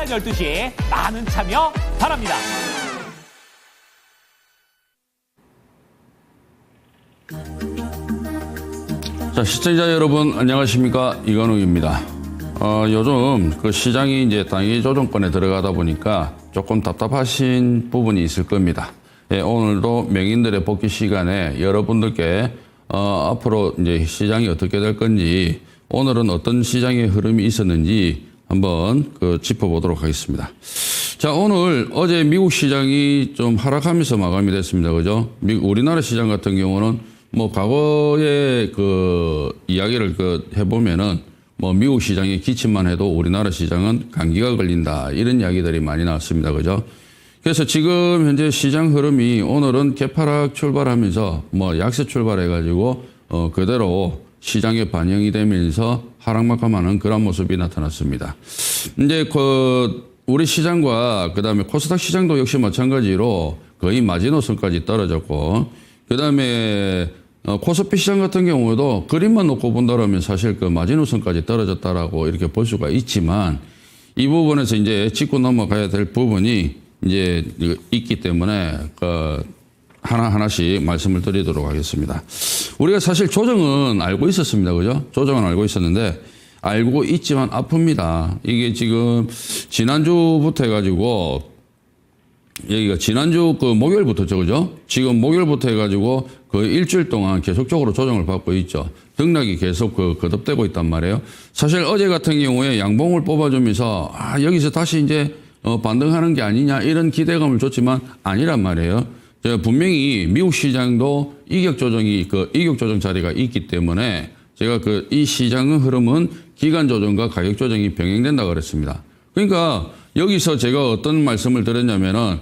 오전 12시 많은 참여 바랍니다. 자, 시청자 여러분 안녕하십니까? 이건욱입니다. 요즘 그 시장이 이제 단기 조정권에 들어가다 보니까 조금 답답하신 부분이 있을 겁니다. 예, 오늘도 명인들의 복귀 시간에 여러분들께 앞으로 이제 시장이 어떻게 될 건지, 오늘은 어떤 시장의 흐름이 있었는지 한번 짚어보도록 하겠습니다. 자, 오늘 어제 미국 시장이 좀 하락하면서 마감이 됐습니다. 그죠? 우리나라 시장 같은 경우는 뭐 과거의 이야기를 해보면은 뭐 미국 시장의 기침만 해도 우리나라 시장은 감기가 걸린다, 이런 이야기들이 많이 나왔습니다. 그죠? 그래서 지금 현재 시장 흐름이 오늘은 개파락 출발하면서 뭐 약세 출발해가지고 그대로 시장에 반영이 되면서 하락마감하는 그런 모습이 나타났습니다. 이제 우리 시장과 그다음에 코스닥 시장도 역시 마찬가지로 거의 마지노선까지 떨어졌고, 그다음에 코스피 시장 같은 경우도 그림만 놓고 본다라면 사실 마지노선까지 떨어졌다라고 이렇게 볼 수가 있지만, 이 부분에서 이제 짚고 넘어가야 될 부분이 이제 있기 때문에 하나하나씩 말씀을 드리도록 하겠습니다. 우리가 사실 조정은 알고 있었습니다. 그죠? 조정은 알고 있었는데, 알고 있지만 아픕니다. 이게 지금 지난주부터 해가지고, 여기가 지난주 목요일부터죠. 그죠? 지금 목요일부터 해가지고 일주일 동안 계속적으로 조정을 받고 있죠. 등락이 계속 거듭되고 있단 말이에요. 사실 어제 같은 경우에 양봉을 뽑아주면서, 여기서 다시 이제 반등하는 게 아니냐, 이런 기대감을 줬지만 아니란 말이에요. 제가 분명히 미국 시장도 이격 조정 자리가 있기 때문에 제가 이 시장의 흐름은 기간 조정과 가격 조정이 병행된다 그랬습니다. 그러니까 여기서 제가 어떤 말씀을 드렸냐면은,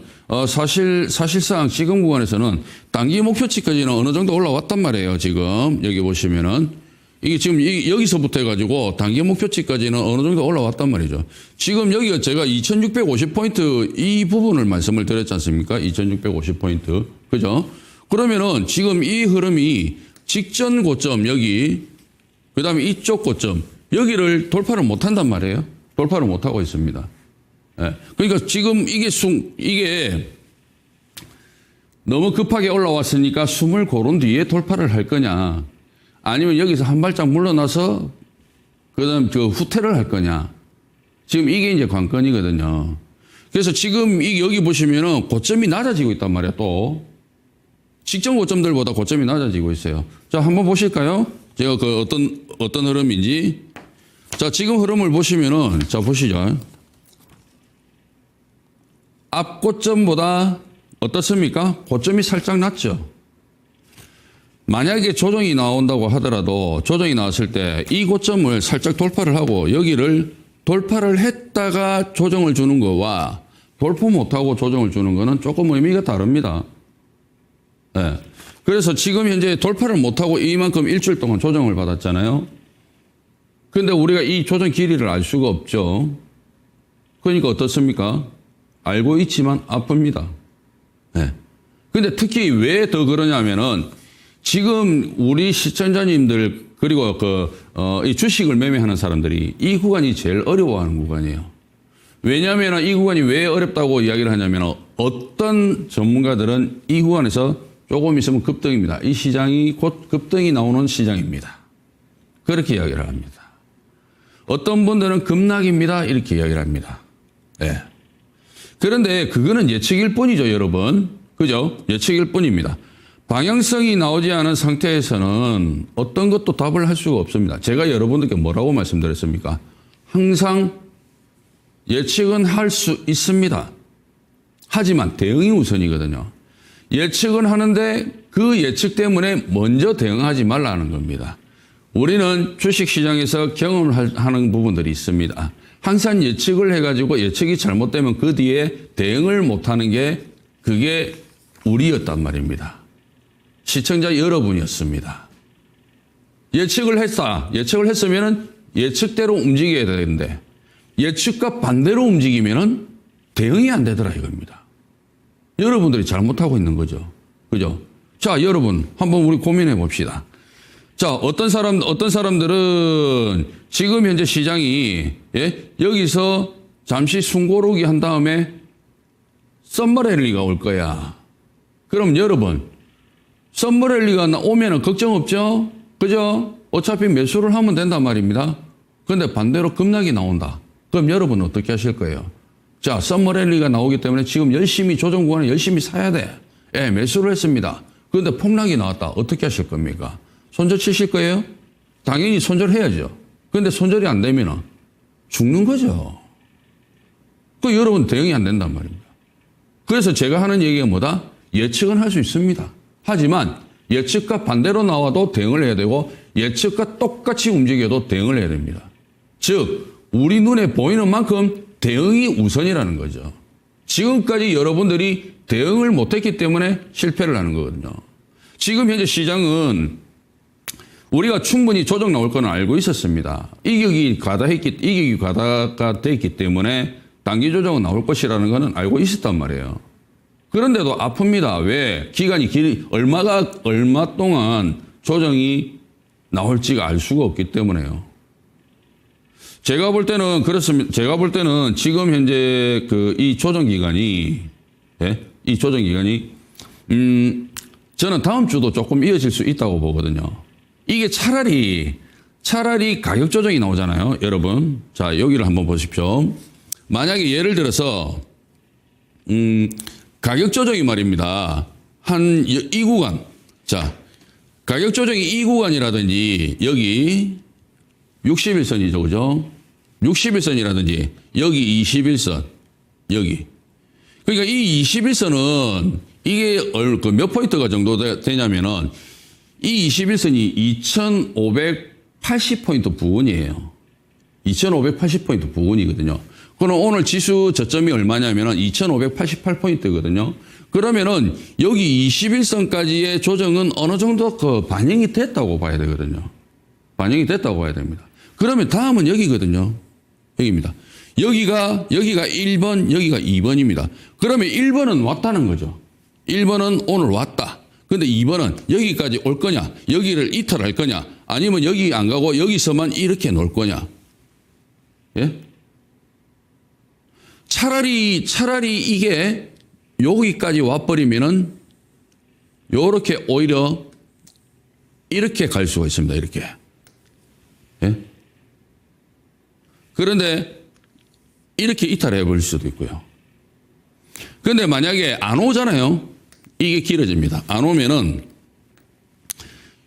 사실상 지금 구간에서는 단기 목표치까지는 어느 정도 올라왔단 말이에요. 지금 여기 보시면은 이게 지금 여기서부터 해가지고 단기 목표치까지는 어느 정도 올라왔단 말이죠. 지금 여기가 제가 2650포인트 이 부분을 말씀을 드렸지 않습니까? 2650포인트. 그죠? 그러면은 지금 이 흐름이 직전 고점 여기, 그 다음에 이쪽 고점, 여기를 돌파를 못 한단 말이에요. 돌파를 못 하고 있습니다. 예. 그러니까 지금 이게 너무 급하게 올라왔으니까 숨을 고른 뒤에 돌파를 할 거냐, 아니면 여기서 한 발짝 물러나서 그다음 후퇴를 할 거냐. 지금 이게 이제 관건이거든요. 그래서 지금 여기 보시면은 고점이 낮아지고 있단 말이야. 또 직전 고점들보다 고점이 낮아지고 있어요. 자, 한번 보실까요? 제가 어떤 흐름인지. 자, 지금 흐름을 보시면은, 자, 보시죠. 앞 고점보다 어떻습니까? 고점이 살짝 낮죠. 만약에 조정이 나온다고 하더라도, 조정이 나왔을 때 이 고점을 살짝 돌파를 하고 여기를 돌파를 했다가 조정을 주는 거와 돌파 못하고 조정을 주는 거는 조금 의미가 다릅니다. 네. 그래서 지금 현재 돌파를 못하고 이만큼 일주일 동안 조정을 받았잖아요. 그런데 우리가 이 조정 길이를 알 수가 없죠. 그러니까 어떻습니까? 알고 있지만 아픕니다. 네. 근데 특히 왜 더 그러냐면은, 지금 우리 시청자님들, 그리고 이 주식을 매매하는 사람들이 이 구간이 제일 어려워하는 구간이에요. 왜냐하면 이 구간이 왜 어렵다고 이야기를 하냐면, 어떤 전문가들은 이 구간에서 조금 있으면 급등입니다. 이 시장이 곧 급등이 나오는 시장입니다. 그렇게 이야기를 합니다. 어떤 분들은 급락입니다. 이렇게 이야기를 합니다. 네. 그런데 그거는 예측일 뿐이죠, 여러분. 그죠? 예측일 뿐입니다. 방향성이 나오지 않은 상태에서는 어떤 것도 답을 할 수가 없습니다. 제가 여러분들께 뭐라고 말씀드렸습니까? 항상 예측은 할 수 있습니다. 하지만 대응이 우선이거든요. 예측은 하는데 그 예측 때문에 먼저 대응하지 말라는 겁니다. 우리는 주식시장에서 경험을 하는 부분들이 있습니다. 항상 예측을 해가지고 예측이 잘못되면 그 뒤에 대응을 못하는 게, 그게 우리였단 말입니다. 시청자 여러분이었습니다. 예측을 했으면은 예측대로 움직여야 되는데, 예측과 반대로 움직이면은 대응이 안 되더라 이겁니다. 여러분들이 잘못하고 있는 거죠. 그죠? 자, 여러분, 한번 우리 고민해 봅시다. 자, 어떤 사람들은 지금 현재 시장이, 여기서 잠시 숨고르기 한 다음에 썸머랠리가 올 거야. 그럼 여러분, 썸머랠리가 오면은 걱정 없죠? 그죠? 어차피 매수를 하면 된단 말입니다. 근데 반대로 급락이 나온다. 그럼 여러분은 어떻게 하실 거예요? 자, 썸머랠리가 나오기 때문에 지금 열심히 조정 구간에 열심히 사야 돼. 예, 매수를 했습니다. 그런데 폭락이 나왔다. 어떻게 하실 겁니까? 손절 치실 거예요? 당연히 손절해야죠. 그런데 손절이 안 되면 죽는 거죠. 그 여러분 대응이 안 된단 말입니다. 그래서 제가 하는 얘기가 뭐다? 예측은 할 수 있습니다. 하지만 예측과 반대로 나와도 대응을 해야 되고 예측과 똑같이 움직여도 대응을 해야 됩니다. 즉 우리 눈에 보이는 만큼 대응이 우선이라는 거죠. 지금까지 여러분들이 대응을 못했기 때문에 실패를 하는 거거든요. 지금 현재 시장은 우리가 충분히 조정 나올 거는 알고 있었습니다. 이격이 과다가 됐기 때문에 단기 조정은 나올 것이라는 거는 알고 있었단 말이에요. 그런데도 아픕니다. 왜? 기간이 얼마 동안 조정이 나올지가 알 수가 없기 때문에요. 제가 볼 때는 그렇습니다. 제가 볼 때는 지금 현재 이 조정 기간이, 예? 이 조정 기간이, 저는 다음 주도 조금 이어질 수 있다고 보거든요. 이게 차라리 가격 조정이 나오잖아요. 여러분. 자, 여기를 한번 보십시오. 만약에 예를 들어서, 가격 조정이 말입니다. 이 구간. 자, 가격 조정이 이 구간이라든지 여기 61선이죠. 그죠? 61선이라든지 여기 21선. 여기. 그러니까 이 21선은 이게 몇 포인트가 정도 되냐면은 이 21선이 2580포인트 부근이에요. 2580포인트 부근이거든요. 그럼 오늘 지수 저점이 얼마냐면은 2588포인트거든요. 그러면은 여기 21선까지의 조정은 어느 정도 반영이 됐다고 봐야 되거든요. 반영이 됐다고 봐야 됩니다. 그러면 다음은 여기거든요. 여기입니다. 여기가 1번, 여기가 2번입니다. 그러면 1번은 왔다는 거죠. 1번은 오늘 왔다. 근데 2번은 여기까지 올 거냐, 여기를 이탈할 거냐, 아니면 여기 안 가고 여기서만 이렇게 놀 거냐. 예? 차라리 이게 여기까지 와버리면은 요렇게 오히려 이렇게 갈 수가 있습니다. 이렇게. 예? 그런데 이렇게 이탈해 버릴 수도 있고요. 그런데 만약에 안 오잖아요. 이게 길어집니다. 안 오면은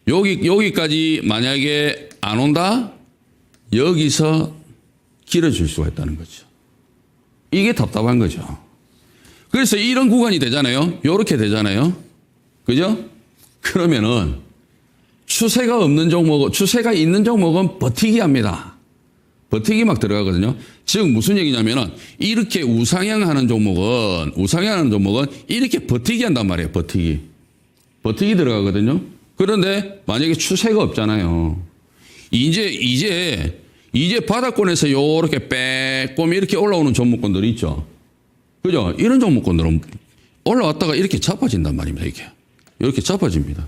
여기까지 만약에 안 온다? 여기서 길어질 수가 있다는 거죠. 이게 답답한 거죠. 그래서 이런 구간이 되잖아요. 요렇게 되잖아요. 그죠? 그러면은 추세가 있는 종목은 버티기 합니다. 버티기 막 들어가거든요. 즉 무슨 얘기냐면은 이렇게 우상향하는 종목은 이렇게 버티기 한단 말이에요. 버티기 들어가거든요. 그런데 만약에 추세가 없잖아요. 이제 바닥권에서 요렇게 빼꼼 이렇게 올라오는 종목군들이 있죠. 그죠? 이런 종목군들은 올라왔다가 이렇게 자빠진단 말입니다. 이렇게 자빠집니다.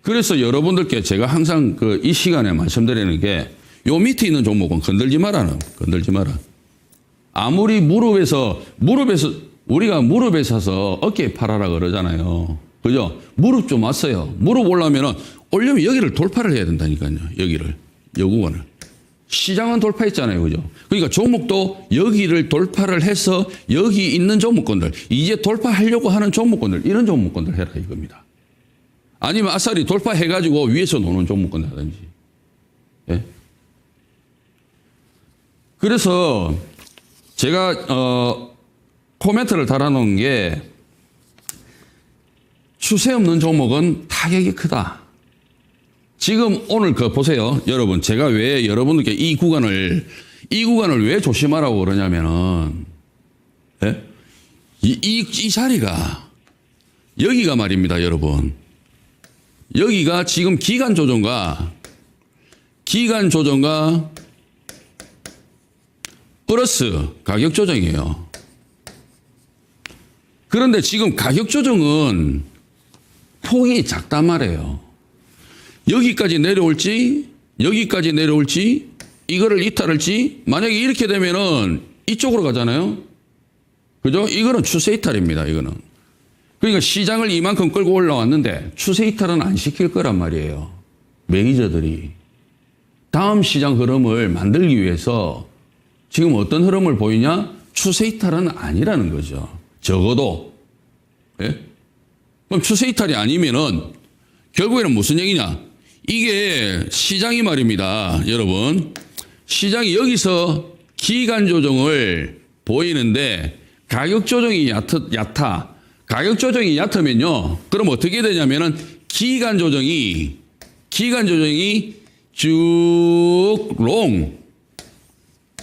그래서 여러분들께 제가 항상 이 시간에 말씀드리는 게 요 밑에 있는 종목은 건들지 마라. 아무리 우리가 무릎에 서서 어깨에 팔아라 그러잖아요. 그죠? 무릎 좀 왔어요. 무릎 올라면은 오려면 여기를 돌파를 해야 된다니까요. 요 구간을. 시장은 돌파했잖아요. 그죠? 그러니까 종목도 여기를 돌파를 해서 여기 있는 종목군들, 이제 돌파하려고 하는 종목군들, 이런 종목군들 해라 이겁니다. 아니면 아싸리 돌파해가지고 위에서 노는 종목군들 하든지. 예? 그래서 제가 코멘트를 달아놓은 게 추세 없는 종목은 타격이 크다. 지금 오늘 보세요. 여러분, 제가 왜 여러분들께 이 구간을 왜 조심하라고 그러냐면은, 예? 이 자리가, 여기가 말입니다, 여러분. 여기가 지금 기간 조정과 플러스 가격 조정이에요. 그런데 지금 가격 조정은 폭이 작단 말이에요. 여기까지 내려올지 이거를 이탈할지 만약에 이렇게 되면은 이쪽으로 가잖아요. 그죠? 이거는 추세 이탈입니다. 이거는. 그러니까 시장을 이만큼 끌고 올라왔는데 추세 이탈은 안 시킬 거란 말이에요. 매니저들이. 다음 시장 흐름을 만들기 위해서 지금 어떤 흐름을 보이냐? 추세 이탈은 아니라는 거죠. 적어도. 예? 그럼 추세 이탈이 아니면은 결국에는 무슨 얘기냐? 이게 시장이 말입니다. 여러분. 시장이 여기서 기간 조정을 보이는데 가격 조정이 얕아. 가격 조정이 얕으면요. 그럼 어떻게 되냐면은 기간 조정이 쭉 롱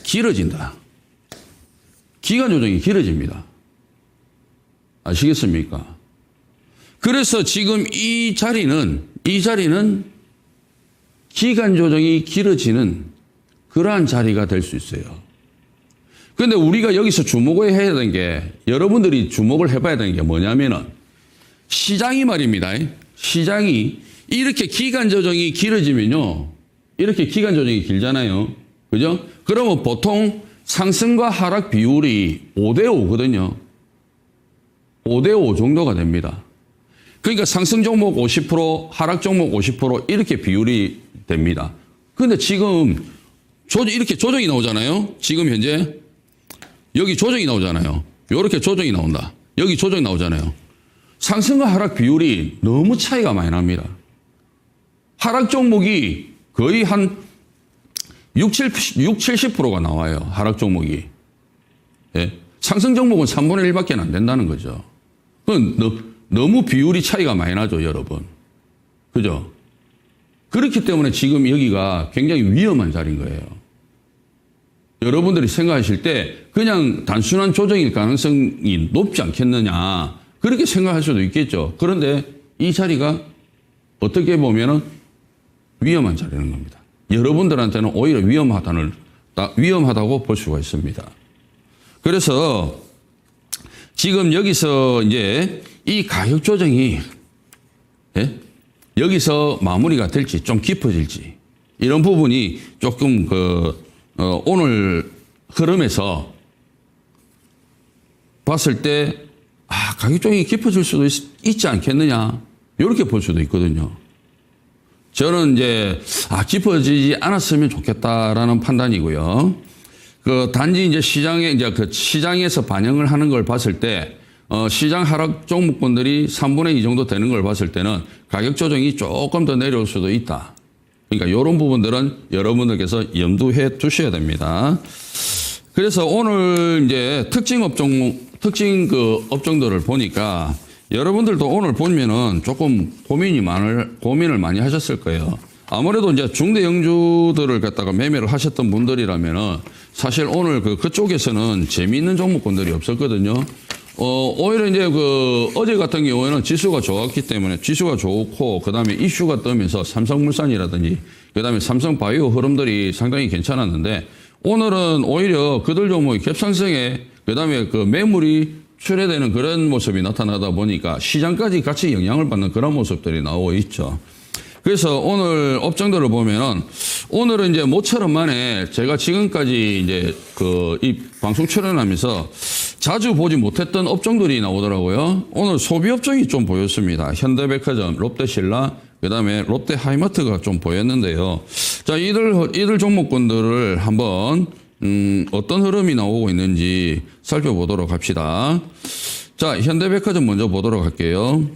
길어진다. 기간 조정이 길어집니다. 아시겠습니까? 그래서 지금 이 자리는 기간 조정이 길어지는 그러한 자리가 될 수 있어요. 그런데 우리가 여기서 주목을 해야 되는 게 여러분들이 주목을 해봐야 되는 게 뭐냐면은 시장이 말입니다. 시장이 이렇게 기간 조정이 길어지면요. 이렇게 기간 조정이 길잖아요. 그죠? 그러면 보통 상승과 하락 비율이 5대5거든요. 5대5 정도가 됩니다. 그러니까 상승 종목 50%, 하락 종목 50% 이렇게 비율이 됩니다. 그런데 지금 이렇게 조정이 나오잖아요. 지금 현재 여기 조정이 나오잖아요. 이렇게 조정이 나온다. 여기 조정이 나오잖아요. 상승과 하락 비율이 너무 차이가 많이 납니다. 하락 종목이 거의 한 70%가 나와요. 하락 종목이. 예? 상승 종목은 3분의 1밖에 안 된다는 거죠. 그건 너무 비율이 차이가 많이 나죠, 여러분. 그죠? 그렇기 때문에 지금 여기가 굉장히 위험한 자리인 거예요. 여러분들이 생각하실 때 그냥 단순한 조정일 가능성이 높지 않겠느냐. 그렇게 생각할 수도 있겠죠. 그런데 이 자리가 어떻게 보면은 위험한 자리는 겁니다. 여러분들한테는 오히려 위험하다고 볼 수가 있습니다. 그래서 지금 여기서 이제 이 가격 조정이 여기서 마무리가 될지 좀 깊어질지 이런 부분이 조금 오늘 흐름에서 봤을 때 가격 조정이 깊어질 수도 있지 않겠느냐 이렇게 볼 수도 있거든요. 저는 이제 깊어지지 않았으면 좋겠다라는 판단이고요. 단지 이제 시장에서 반영을 하는 걸 봤을 때 시장 하락 종목군들이 3분의 2 정도 되는 걸 봤을 때는 가격 조정이 조금 더 내려올 수도 있다. 그러니까 이런 부분들은 여러분들께서 염두해 두셔야 됩니다. 그래서 오늘 이제 특징 업종들을 보니까 여러분들도 오늘 보면은 조금 고민을 많이 하셨을 거예요. 아무래도 이제 중대 영주들을 갖다가 매매를 하셨던 분들이라면은 사실 오늘 그쪽에서는 재미있는 종목군들이 없었거든요. 오히려 이제 어제 같은 경우에는 지수가 좋았기 때문에 지수가 좋고 그다음에 이슈가 뜨면서 삼성물산이라든지 그다음에 삼성바이오 흐름들이 상당히 괜찮았는데 오늘은 오히려 그들 종목이 갭상승에 그다음에 매물이 출회되는 그런 모습이 나타나다 보니까 시장까지 같이 영향을 받는 그런 모습들이 나오고 있죠. 그래서 오늘 업종들을 보면은 오늘은 이제 모처럼 만에 제가 지금까지 이제 이 방송 출연하면서 자주 보지 못했던 업종들이 나오더라고요. 오늘 소비 업종이 좀 보였습니다. 현대백화점, 롯데신라, 그다음에 롯데하이마트가 좀 보였는데요. 자, 이들 종목군들을 한번 어떤 흐름이 나오고 있는지 살펴보도록 합시다. 자, 현대백화점 먼저 보도록 할게요.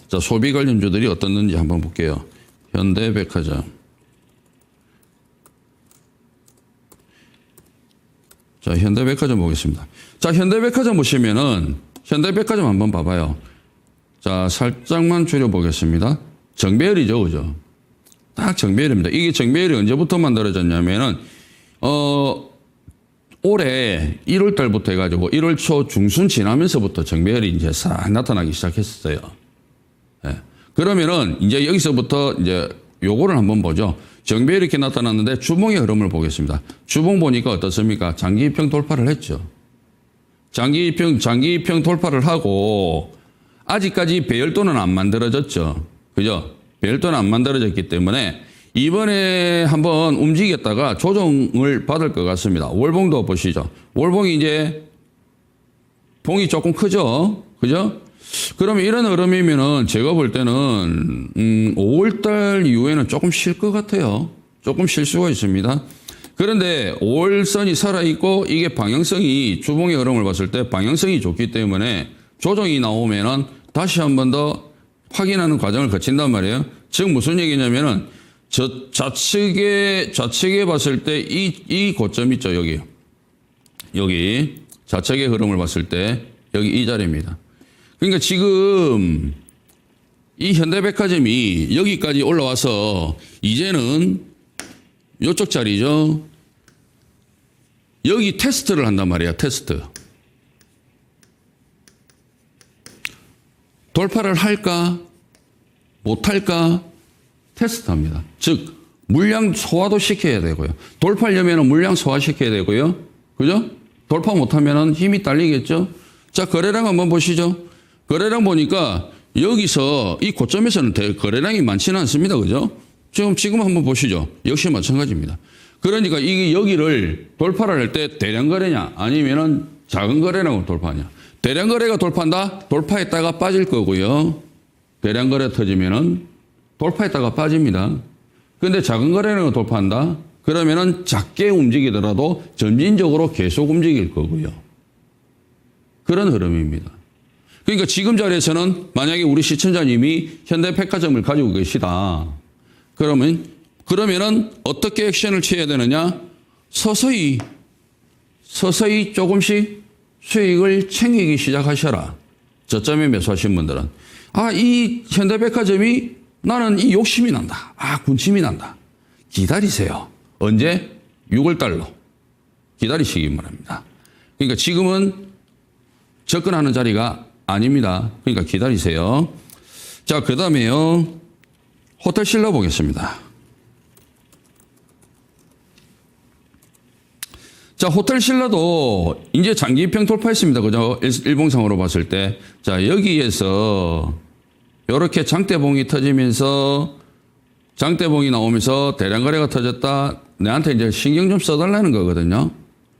자, 소비 관련주들이 어떻는지 한번 볼게요. 현대백화점. 자, 현대백화점 보겠습니다. 자, 현대백화점 보시면은, 현대백화점 한번 봐봐요. 자, 살짝만 줄여보겠습니다. 정배열이죠, 그죠? 딱 정배열입니다. 이게 정배열이 언제부터 만들어졌냐면은, 올해 1월 달부터 해가지고 1월 초 중순 지나면서부터 정배열이 이제 싹 나타나기 시작했어요. 예. 그러면은 이제 여기서부터 이제 요거를 한번 보죠. 정배열이 이렇게 나타났는데 주봉의 흐름을 보겠습니다. 주봉 보니까 어떻습니까? 장기입형 돌파를 했죠. 장기입형 돌파를 하고 아직까지 배열도는 안 만들어졌죠. 그죠? 배열도는 안 만들어졌기 때문에 이번에 한번 움직였다가 조정을 받을 것 같습니다. 월봉도 보시죠. 월봉이 이제 봉이 조금 크죠? 그죠? 그러면 이런 흐름이면은 제가 볼 때는 5월달 이후에는 조금 쉴 것 같아요. 조금 쉴 수가 있습니다. 그런데 5월선이 살아있고 이게 방향성이 주봉의 흐름을 봤을 때 방향성이 좋기 때문에 조정이 나오면은 다시 한 번 더 확인하는 과정을 거친단 말이에요. 즉 무슨 얘기냐면은 좌측에 봤을 때 이 고점 있죠. 여기 좌측의 흐름을 봤을 때 여기 이 자리입니다. 그러니까 지금 이 현대백화점이 여기까지 올라와서 이제는 이쪽 자리죠. 여기 테스트를 한단 말이야. 테스트. 돌파를 할까? 못할까? 테스트합니다. 즉 물량 소화도 시켜야 되고요. 돌파하려면 물량 소화시켜야 되고요. 그죠? 돌파 못하면 힘이 딸리겠죠? 자, 거래량 한번 보시죠. 거래량 보니까 여기서 이 고점에서는 거래량이 많지는 않습니다. 그죠? 지금 한번 보시죠. 역시 마찬가지입니다. 그러니까 이게 여기를 돌파를 할 때 대량 거래냐 아니면은 작은 거래량으로 돌파하냐. 대량 거래가 돌파한다? 돌파했다가 빠질 거고요. 대량 거래 터지면은 돌파했다가 빠집니다. 근데 작은 거래량을 돌파한다? 그러면은 작게 움직이더라도 점진적으로 계속 움직일 거고요. 그런 흐름입니다. 그러니까 지금 자리에서는 만약에 우리 시청자님이 현대백화점을 가지고 계시다. 그러면은 어떻게 액션을 취해야 되느냐? 서서히 조금씩 수익을 챙기기 시작하셔라. 저점에 매수하신 분들은. 이 현대백화점이 나는 이 욕심이 난다. 군침이 난다. 기다리세요. 언제? 6월달로. 기다리시기 바랍니다. 그러니까 지금은 접근하는 자리가 아닙니다. 그러니까 기다리세요. 자, 그 다음에요. 호텔 신라 보겠습니다. 자, 호텔 신라도 이제 장기평 돌파했습니다. 그죠? 일봉상으로 봤을 때. 자, 여기에서 이렇게 장대봉이 터지면서 장대봉이 나오면서 대량 거래가 터졌다. 내한테 이제 신경 좀 써달라는 거거든요.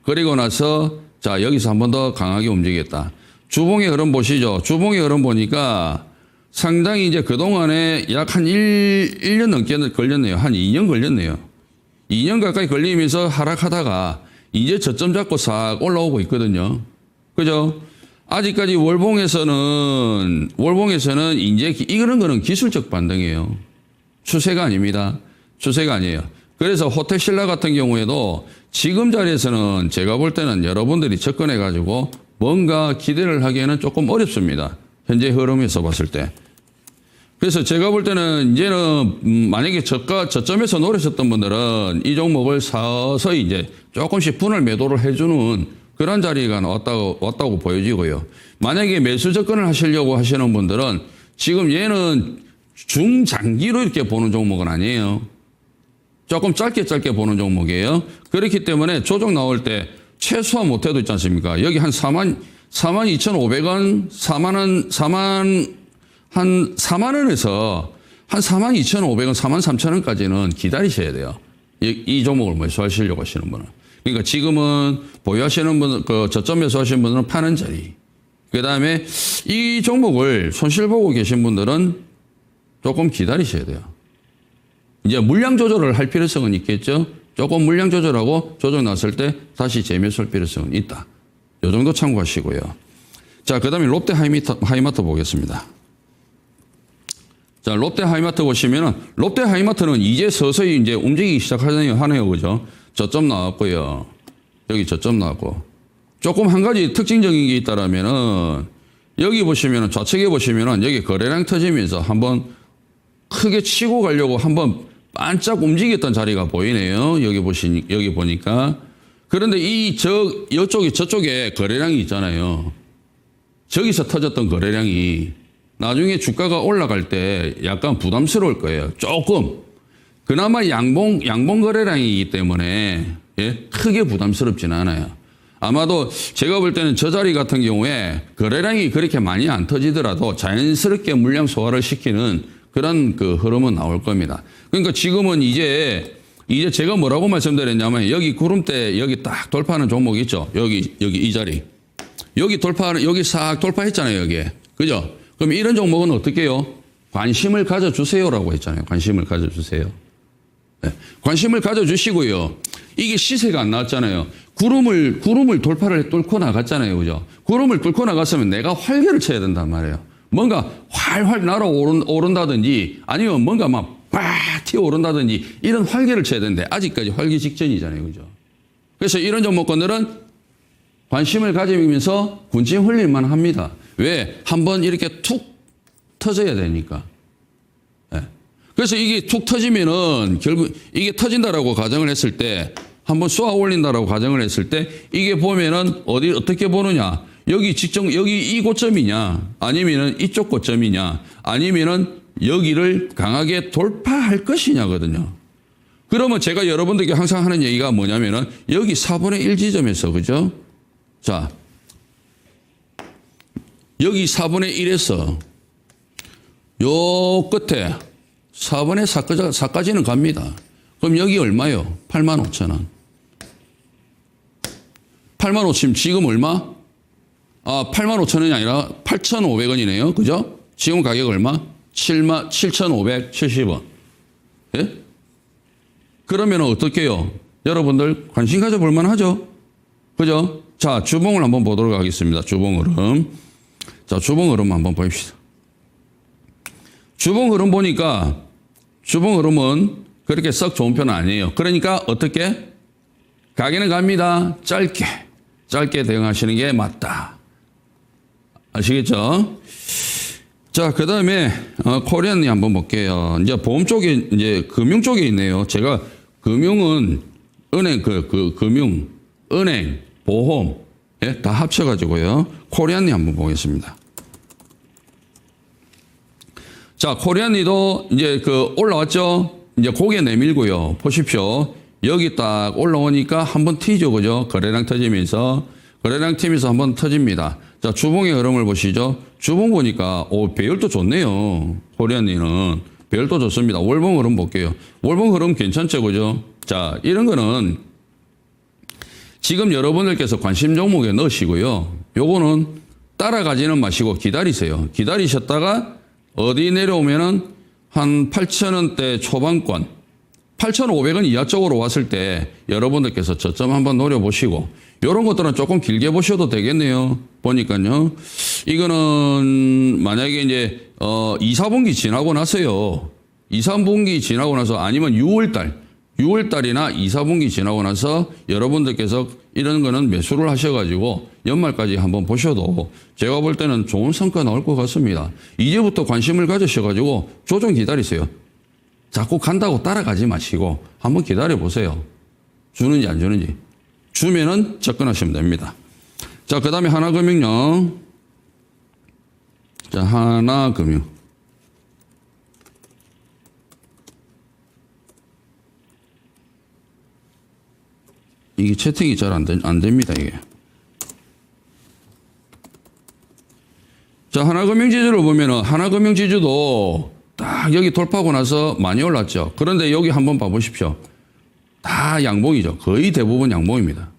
그리고 나서 자, 여기서 한 번 더 강하게 움직였다. 주봉의 흐름 보시죠. 주봉의 흐름 보니까 상당히 이제 그동안에 약 한 1년 넘게 걸렸네요. 한 2년 걸렸네요. 2년 가까이 걸리면서 하락하다가 이제 저점 잡고 싹 올라오고 있거든요. 그죠? 아직까지 월봉에서는 이제 이런 거는 기술적 반등이에요. 추세가 아닙니다. 추세가 아니에요. 그래서 호텔 신라 같은 경우에도 지금 자리에서는 제가 볼 때는 여러분들이 접근해 가지고 뭔가 기대를 하기에는 조금 어렵습니다. 현재 흐름에서 봤을 때. 그래서 제가 볼 때는 이제는 만약에 저점에서 노리셨던 분들은 이 종목을 서서히 이제 조금씩 분할 매도를 해주는 그런 자리가 왔다고 보여지고요. 만약에 매수 접근을 하시려고 하시는 분들은 지금 얘는 중장기로 이렇게 보는 종목은 아니에요. 조금 짧게 보는 종목이에요. 그렇기 때문에 조정 나올 때 최소한 못해도 있지 않습니까? 여기 한 42,500원, 4만 원에서 한 42,500원, 43,000원까지는 기다리셔야 돼요. 이 종목을 매수하시려고 하시는 분은. 그러니까 지금은 보유하시는 분, 저점 매수하시는 분들은 파는 자리. 그 다음에 이 종목을 손실 보고 계신 분들은 조금 기다리셔야 돼요. 이제 물량 조절을 할 필요성은 있겠죠. 조금 물량 조절하고 조정 났을 때 다시 재매수할 필요성은 있다. 이 정도 참고하시고요. 자, 그 다음에 롯데 하이마트 보겠습니다. 자, 롯데 하이마트 보시면은 롯데 하이마트는 이제 서서히 이제 움직이기 시작하네요. 그죠? 저점 나왔고요. 여기 저점 나왔고. 조금 한 가지 특징적인 게 있다라면은 여기 보시면은 좌측에 보시면은 여기 거래량 터지면서 한번 크게 치고 가려고 한번 반짝 움직였던 자리가 보이네요. 여기 보니까. 그런데 저쪽에 거래량이 있잖아요. 저기서 터졌던 거래량이 나중에 주가가 올라갈 때 약간 부담스러울 거예요. 조금. 그나마 양봉 거래량이기 때문에 크게 부담스럽지는 않아요. 아마도 제가 볼 때는 저 자리 같은 경우에 거래량이 그렇게 많이 안 터지더라도 자연스럽게 물량 소화를 시키는 그런 그 흐름은 나올 겁니다. 그러니까 지금은 이제 제가 뭐라고 말씀드렸냐면 여기 구름대 여기 딱 돌파하는 종목 있죠. 여기 이 자리. 여기 싹 돌파했잖아요, 여기에. 그죠? 그럼 이런 종목은 어떻게 해요? 관심을 가져주세요라고 했잖아요. 관심을 가져주세요. 네. 관심을 가져주시고요. 이게 시세가 안 나왔잖아요. 구름을 돌파를 뚫고 나갔잖아요. 그죠? 구름을 뚫고 나갔으면 내가 활개를 쳐야 된단 말이에요. 뭔가 활활 날아오른다든지 아니면 뭔가 막 빡 튀어오른다든지 이런 활개를 쳐야 되는데 아직까지 활기 직전이잖아요. 그죠? 그래서 이런 종목권들은 관심을 가지면서 군침 흘릴만 합니다. 왜? 한번 이렇게 툭 터져야 되니까. 네. 그래서 이게 툭 터지면은 결국 이게 터진다라고 가정을 했을 때 한번 쏘아 올린다라고 가정을 했을 때 이게 보면은 어떻게 보느냐. 여기 이 고점이냐 아니면은 이쪽 고점이냐 아니면은 여기를 강하게 돌파할 것이냐거든요. 그러면 제가 여러분들께 항상 하는 얘기가 뭐냐면은 여기 4분의 1 지점에서 그죠? 자, 여기 4분의 1에서 요 끝에 4분의 4까지는 갑니다. 그럼 여기 얼마요? 85,000원. 85,000원 지금 얼마? 85,000원이 아니라 8,500원이네요. 그죠? 지금 가격 얼마? 7,570원. 예? 그러면 어떻게 해요? 여러분들 관심 가져볼 만하죠? 그죠? 자, 주봉을 한번 보도록 하겠습니다. 주봉 흐름. 자, 주봉 흐름 한번 보십시다. 주봉 흐름 보니까 주봉 흐름은 그렇게 썩 좋은 편은 아니에요. 그러니까 어떻게? 가게는 갑니다. 짧게 대응하시는 게 맞다. 아시겠죠? 자, 그 다음에, 코리안이 한번 볼게요. 이제 보험 쪽에, 이제 금융 쪽에 있네요. 제가 금융은 은행, 은행, 보험, 예, 다 합쳐가지고요. 코리안이 한번 보겠습니다. 자, 코리안이도 이제 올라왔죠? 이제 고개 내밀고요. 보십시오. 여기 딱 올라오니까 한번 튀죠. 그죠? 거래량 터지면서 한번 터집니다. 자, 주봉의 흐름을 보시죠. 주봉 보니까, 배열도 좋네요. 코리안이는. 배열도 좋습니다. 월봉 흐름 볼게요. 월봉 흐름 괜찮죠. 그죠? 자, 이런 거는 지금 여러분들께서 관심 종목에 넣으시고요. 요거는 따라가지는 마시고 기다리세요. 기다리셨다가 어디 내려오면은 한 8,000원대 초반권, 8,500원 이하 쪽으로 왔을 때 여러분들께서 저점 한번 노려보시고 이런 것들은 조금 길게 보셔도 되겠네요. 보니까요. 이거는 만약에 이제 2, 4분기 지나고 나서요. 2, 3분기 지나고 나서 아니면 6월달이나 2, 4분기 지나고 나서 여러분들께서 이런 거는 매수를 하셔가지고 연말까지 한번 보셔도 제가 볼 때는 좋은 성과 나올 것 같습니다. 이제부터 관심을 가지셔가지고 조정 기다리세요. 자꾸 간다고 따라가지 마시고 한번 기다려 보세요. 주는지 안 주는지. 주면은 접근하시면 됩니다. 자, 그 다음에 하나금융요. 자, 하나금융. 이게 채팅이 잘 안 됩니다, 이게. 자, 하나금융지주를 보면은 하나금융지주도 딱 여기 돌파하고 나서 많이 올랐죠. 그런데 여기 한번 봐보십시오. 다 양봉이죠. 거의 대부분 양봉입니다.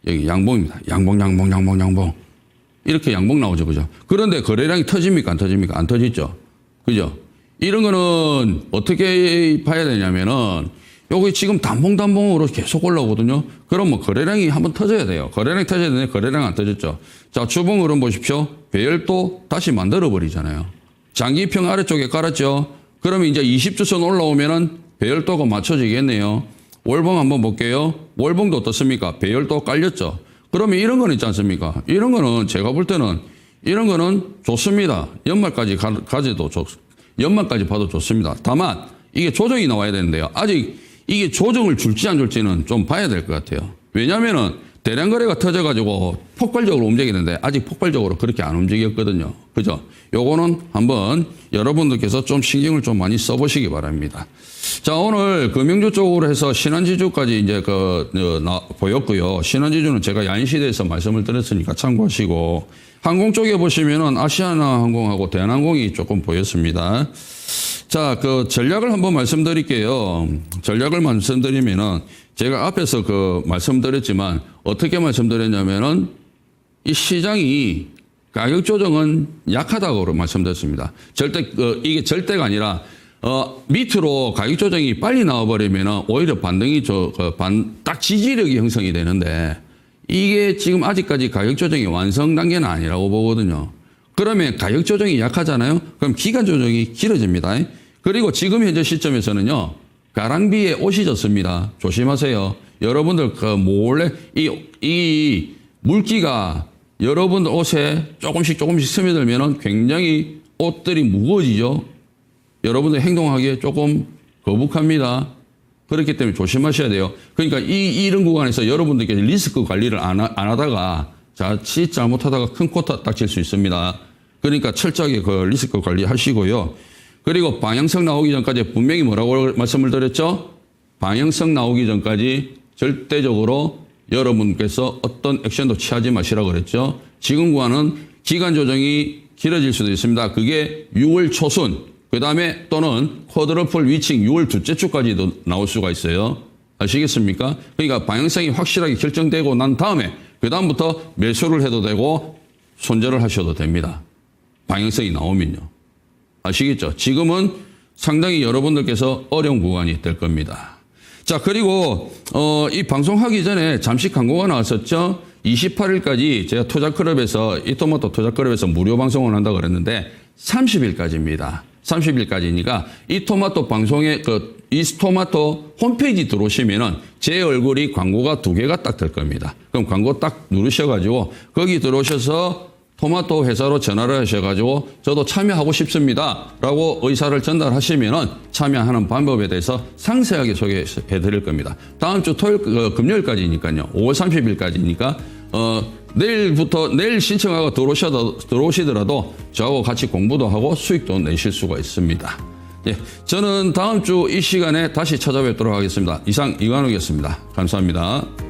여기 양봉입니다. 양봉. 이렇게 양봉 나오죠. 그죠? 그런데 거래량이 터집니까? 안 터집니까? 안 터지죠. 그죠? 이런 거는 어떻게 봐야 되냐면은 여기 지금 단봉으로 계속 올라오거든요. 그럼 뭐 거래량이 한번 터져야 돼요. 거래량이 터져야 되는데 거래량 안 터졌죠. 자, 주봉 흐름 보십시오. 배열도 다시 만들어 버리잖아요. 장기평 아래쪽에 깔았죠. 그러면 이제 20주선 올라오면은 배열도가 맞춰지겠네요. 월봉 한번 볼게요. 월봉도 어떻습니까? 배열도 깔렸죠. 그러면 이런 거는 있지 않습니까? 이런 거는 제가 볼 때는 이런 거는 좋습니다. 연말까지 연말까지 봐도 좋습니다. 다만 이게 조정이 나와야 되는데요. 아직 이게 조정을 줄지 안 줄지는 좀 봐야 될 것 같아요. 왜냐면은 대량 거래가 터져가지고 폭발적으로 움직이는데 아직 폭발적으로 그렇게 안 움직였거든요. 그죠? 요거는 한번 여러분들께서 좀 신경을 좀 많이 써보시기 바랍니다. 자, 오늘 금융주 쪽으로 해서 신한지주까지 이제 보였고요. 신한지주는 제가 야인시대에서 말씀을 드렸으니까 참고하시고 항공 쪽에 보시면은 아시아나 항공하고 대한항공이 조금 보였습니다. 자, 그 전략을 한번 말씀드릴게요. 전략을 말씀드리면은 제가 앞에서 말씀드렸지만 어떻게 말씀드렸냐면은 이 시장이 가격 조정은 약하다고 말씀드렸습니다. 절대 이게 절대가 아니라 밑으로 가격 조정이 빨리 나와버리면은 오히려 반등이 딱 지지력이 형성이 되는데 이게 지금 아직까지 가격 조정이 완성 단계는 아니라고 보거든요. 그러면 가격 조정이 약하잖아요. 그럼 기간 조정이 길어집니다. 그리고 지금 현재 시점에서는요, 가랑비에 옷이 졌습니다. 조심하세요. 여러분들 몰래 이 물기가 여러분들 옷에 조금씩 스며들면은 굉장히 옷들이 무거워지죠. 여러분들 행동하기에 조금 거북합니다. 그렇기 때문에 조심하셔야 돼요. 그러니까 이런 구간에서 여러분들께서 리스크 관리를 안 하다가 자칫 잘못하다가 큰 코타 닥칠 수 있습니다. 그러니까 철저하게 리스크 관리 하시고요. 그리고 방향성 나오기 전까지 분명히 뭐라고 말씀을 드렸죠? 방향성 나오기 전까지 절대적으로 여러분께서 어떤 액션도 취하지 마시라고 그랬죠. 지금 구간은 기간 조정이 길어질 수도 있습니다. 그게 6월 초순, 그 다음에 또는 쿼드러플 위칭 6월 둘째 주까지도 나올 수가 있어요. 아시겠습니까? 그러니까 방향성이 확실하게 결정되고 난 다음에 그 다음부터 매수를 해도 되고 손절을 하셔도 됩니다. 방향성이 나오면요. 아시겠죠? 지금은 상당히 여러분들께서 어려운 구간이 될 겁니다. 자, 그리고 이 방송하기 전에 잠시 광고가 나왔었죠. 28일까지 제가 투자클럽에서 이토마토 투자클럽에서 무료 방송을 한다고 그랬는데 30일까지입니다. 30일까지니까 이토마토 방송에 이토마토 홈페이지 들어오시면은 제 얼굴이 광고가 2개가 딱 될 겁니다. 그럼 광고 딱 누르셔가지고 거기 들어오셔서 토마토 회사로 전화를 하셔가지고 저도 참여하고 싶습니다 라고 의사를 전달하시면은 참여하는 방법에 대해서 상세하게 소개해 드릴 겁니다. 다음 주 금요일까지니까요. 5월 30일까지니까 내일 신청하고 들어오시더라도 저하고 같이 공부도 하고 수익도 내실 수가 있습니다. 예, 저는 다음 주 이 시간에 다시 찾아뵙도록 하겠습니다. 이상 이관욱이었습니다. 감사합니다.